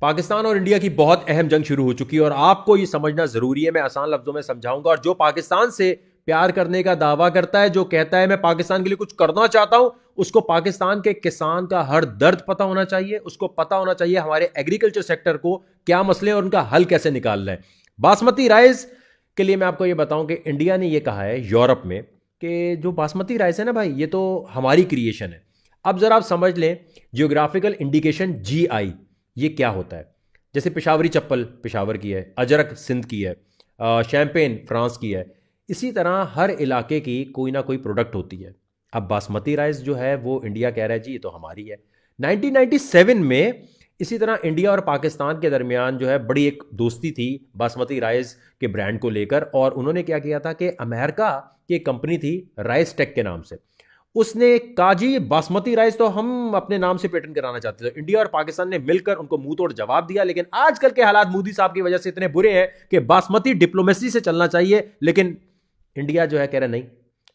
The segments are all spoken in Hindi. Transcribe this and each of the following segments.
पाकिस्तान और इंडिया की बहुत अहम जंग शुरू हो चुकी है और आपको ये समझना जरूरी है। मैं आसान लफ्जों में समझाऊंगा। और जो पाकिस्तान से प्यार करने का दावा करता है, जो कहता है मैं पाकिस्तान के लिए कुछ करना चाहता हूं, उसको पाकिस्तान के किसान का हर दर्द पता होना चाहिए। उसको पता होना चाहिए हमारे एग्रीकल्चर सेक्टर को क्या मसले हैं और उनका हल कैसे निकालना है। बासमती राइस के लिए मैं आपको ये बताऊं कि इंडिया ने ये कहा है यूरोप में कि जो बासमती राइस है ना भाई, ये तो हमारी क्रिएशन है। अब जरा आप समझ लें, जियोग्राफिकल इंडिकेशन GI ये क्या होता है। जैसे पेशावरी चप्पल पेशावर की है, अजरक सिंध की है, शैम्पेन फ्रांस की है। इसी तरह हर इलाके की कोई ना कोई प्रोडक्ट होती है। अब बासमती राइस जो है वो इंडिया कह रहा है जी ये तो हमारी है। 1997 में इसी तरह इंडिया और पाकिस्तान के दरमियान जो है बड़ी एक दोस्ती थी बासमती राइस के ब्रांड को लेकर। और उन्होंने क्या किया था कि अमेरिका की एक कंपनी थी राइस टेक के नाम से, उसने कहा जी बासमती राइस तो हम अपने नाम से पेटेंट कराना चाहते थे। इंडिया और पाकिस्तान ने मिलकर उनको मुंह तोड़ जवाब दिया। लेकिन आजकल के हालात मोदी साहब की वजह से इतने बुरे हैं कि बासमती डिप्लोमेसी से चलना चाहिए, लेकिन इंडिया जो है कह रहा नहीं,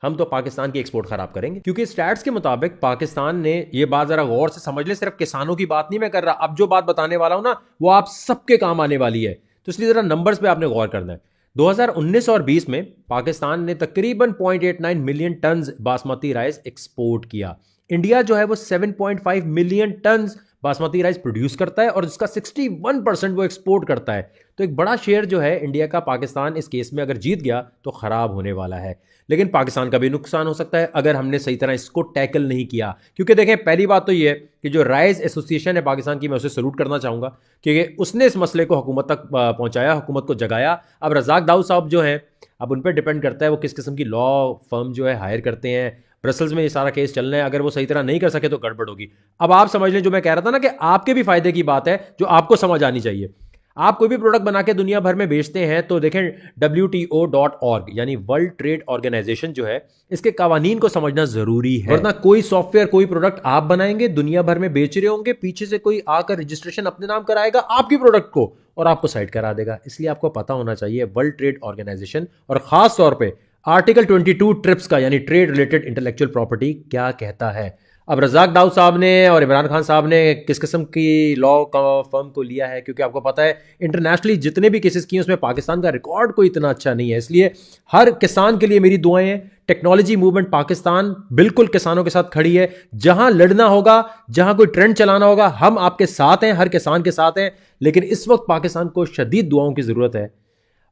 हम तो पाकिस्तान की एक्सपोर्ट खराब करेंगे। क्योंकि स्टैट्स के मुताबिक पाकिस्तान ने, ये बात जरा गौर से समझ ले, सिर्फ किसानों की बात नहीं मैं कर रहा, अब जो बात बताने वाला हूं ना वो आप सबके काम आने वाली है। तो इसलिए जरा नंबर्स पे आपने गौर करना है। 2019 और 20 में पाकिस्तान ने तकरीबन 0.89 million ton basmati rice export किया। इंडिया जो है वो 7.5 million ton basmati rice produce करता है और इसका 61% वो एक्सपोर्ट करता है। तो एक बड़ा शेयर जो है इंडिया का, पाकिस्तान इस केस में अगर जीत गया तो खराब होने वाला है। लेकिन पाकिस्तान का भी नुकसान हो सकता है अगर हमने सही तरह इसको टैकल नहीं किया। क्योंकि देखें, पहली बात तो ये है कि जो राइस एसोसिएशन है पाकिस्तान की, मैं उसे सल्यूट करना चाहूंगा क्योंकि उसने इस मसले को हुकूमत तक पहुंचाया, हुकूमत को जगाया। अब रज़ाक दाऊद साहब जो हैं, अब उन पर डिपेंड करता है वो किस किस्म की लॉ फर्म जो है हायर करते हैं। ब्रसल्स में ये सारा केस चलना है, अगर वो सही तरह नहीं कर सके तो गड़बड़ होगी। अब आप समझ लें, जो मैं कह रहा था ना कि आपके भी फायदे की बात है जो आपको समझ आनी चाहिए। आप कोई भी प्रोडक्ट बना के दुनिया भर में बेचते हैं तो देखें WTO.org यानी वर्ल्ड ट्रेड ऑर्गेनाइजेशन जो है, इसके कवानीन को समझना जरूरी है। वरना कोई सॉफ्टवेयर, कोई प्रोडक्ट आप बनाएंगे, दुनिया भर में बेच रहे होंगे, पीछे से कोई आकर रजिस्ट्रेशन अपने नाम कराएगा आपकी प्रोडक्ट को और आपको साइड करा देगा। इसलिए आपको पता होना चाहिए वर्ल्ड ट्रेड ऑर्गेनाइजेशन और खास तौर पर आर्टिकल 22 ट्रिप्स का यानी ट्रेड रिलेटेड इंटेलेक्चुअल प्रॉपर्टी क्या कहता है। अब रज़ाक दाऊद साहब ने और इमरान खान साहब ने किस किस्म की लॉ फर्म को लिया है, क्योंकि आपको पता है इंटरनेशनली जितने भी केसेस किए उसमें पाकिस्तान का रिकॉर्ड कोई इतना अच्छा नहीं है। इसलिए हर किसान के लिए मेरी दुआएं हैं। टेक्नोलॉजी मूवमेंट पाकिस्तान बिल्कुल किसानों के साथ खड़ी है। जहां लड़ना होगा, जहां कोई ट्रेंड चलाना होगा, हम आपके साथ हैं, हर किसान के साथ हैं। लेकिन इस वक्त पाकिस्तान को शदीद दुआओं की जरूरत है।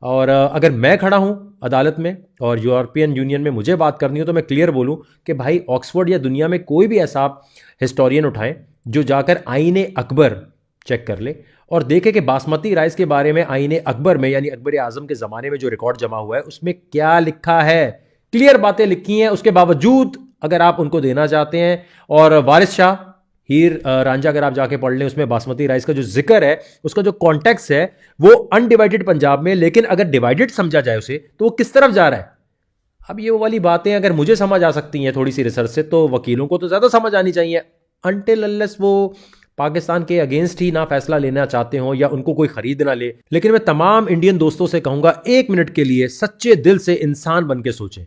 और अगर मैं खड़ा हूं अदालत में और यूरोपियन यूनियन में मुझे बात करनी हो तो मैं क्लियर बोलूं कि भाई ऑक्सफोर्ड या दुनिया में कोई भी ऐसा हिस्टोरियन उठाएं जो जाकर आईने अकबर चेक कर ले और देखे कि बासमती राइस के बारे में आईने अकबर में यानी अकबर आजम के ज़माने में जो रिकॉर्ड जमा हुआ है उसमें क्या लिखा है। क्लियर बातें लिखी हैं। उसके बावजूद अगर आप उनको देना चाहते हैं, और वारिस शाह हीर रांझा अगर आप जाके पढ़ लें, उसमें बासमती राइस का जो जिक्र है, उसका जो कॉन्टेक्स्ट है वो अनडिवाइडेड पंजाब में, लेकिन अगर डिवाइडेड समझा जाए उसे तो वो किस तरफ जा रहा है। अब ये वो वाली बातें अगर मुझे समझ आ सकती हैं थोड़ी सी रिसर्च से, तो वकीलों को तो ज्यादा समझ आनी चाहिए। अनटिल अनलेस वो पाकिस्तान के अगेंस्ट ही ना फैसला लेना चाहते हो या उनको कोई खरीद ना ले। लेकिन मैं तमाम इंडियन दोस्तों से कहूंगा, एक मिनट के लिए सच्चे दिल से इंसान बन के सोचें।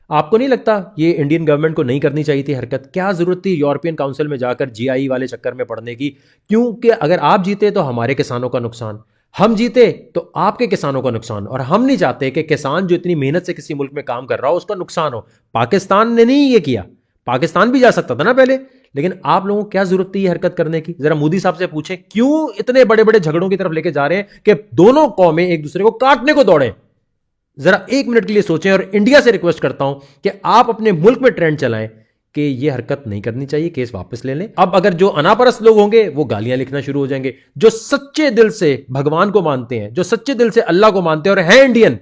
आपको नहीं लगता ये इंडियन गवर्नमेंट को नहीं करनी चाहिए थी हरकत? क्या जरूरत थी यूरोपियन काउंसिल में जाकर GI वाले चक्कर में पड़ने की? क्योंकि अगर आप जीते तो हमारे किसानों का नुकसान, हम जीते तो आपके किसानों का नुकसान। और हम नहीं चाहते कि किसान जो इतनी मेहनत से किसी मुल्क में काम कर रहा हो उसका नुकसान हो। पाकिस्तान ने नहीं ये किया, पाकिस्तान भी जा सकता था ना पहले, लेकिन आप लोगों को क्या जरूरत थी ये हरकत करने की? जरा मोदी साहब से पूछें क्यों इतने बड़े बड़े झगड़ों की तरफ लेके जा रहे हैं कि दोनों कौमें एक दूसरे को काटने को दौड़े। जरा एक मिनट के लिए सोचें। और इंडिया से रिक्वेस्ट करता हूं कि आप अपने मुल्क में ट्रेंड चलाएं कि यह हरकत नहीं करनी चाहिए, केस वापस ले लें। अब अगर जो अनापरस्त लोग होंगे वो गालियां लिखना शुरू हो जाएंगे। जो सच्चे दिल से भगवान को मानते हैं, जो सच्चे दिल से अल्लाह को मानते हैं और हैं इंडियन,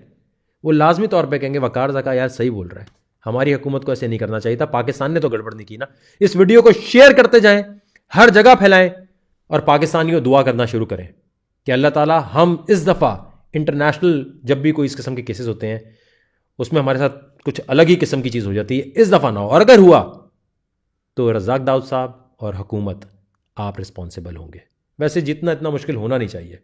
वो लाजमी तौर पर कहेंगे वकार ज़का यार सही बोल रहा है, हमारी हुकूमत को ऐसे नहीं करना चाहिए था, पाकिस्तान ने तो गड़बड़ नहीं की ना। इस वीडियो को शेयर करते जाएं, हर जगह फैलाएं और पाकिस्तानियों दुआ करना शुरू करें कि अल्लाह ताला हम इस दफ़ा इंटरनेशनल जब भी कोई इस किस्म के केसेस होते हैं उसमें हमारे साथ कुछ अलग ही किस्म की चीज़ हो जाती है, इस दफ़ा ना हो। और अगर हुआ तो रज़ाक दाऊद साहब और हुकूमत आप रिस्पॉन्सिबल होंगे। वैसे जितना इतना मुश्किल होना नहीं चाहिए।